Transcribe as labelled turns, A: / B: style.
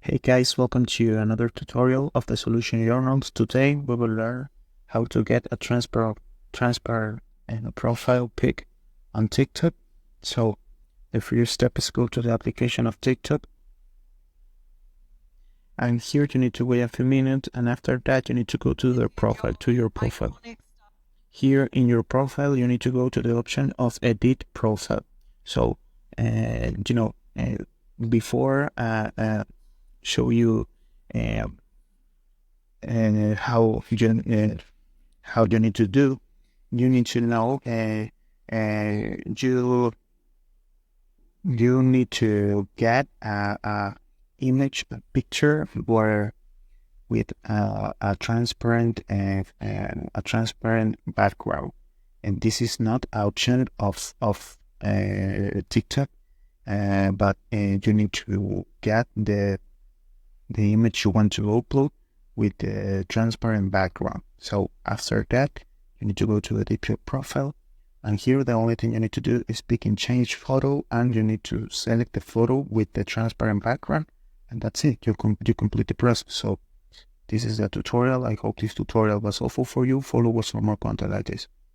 A: Hey guys, welcome to another tutorial of the Solution Journals. Today we will learn how to get a transparent profile pic on TikTok. So the first step is go to the application of TikTok. And here you need to wait a few minutes, and after that you need to go to your profile. Here in your profile you need to go to the option of edit profile. So before show you uh, how you need to do. You need to know you need to get a image, a picture where with a transparent background, and this is not option of TikTok, but you need to get the image you want to upload with the transparent background. So after that, you need to go to edit your profile, and here the only thing you need to do is pick in change photo, and you need to select the photo with the transparent background, and that's it. You complete the process. So this is the tutorial. I hope this tutorial was helpful for you. Follow us for more content like this.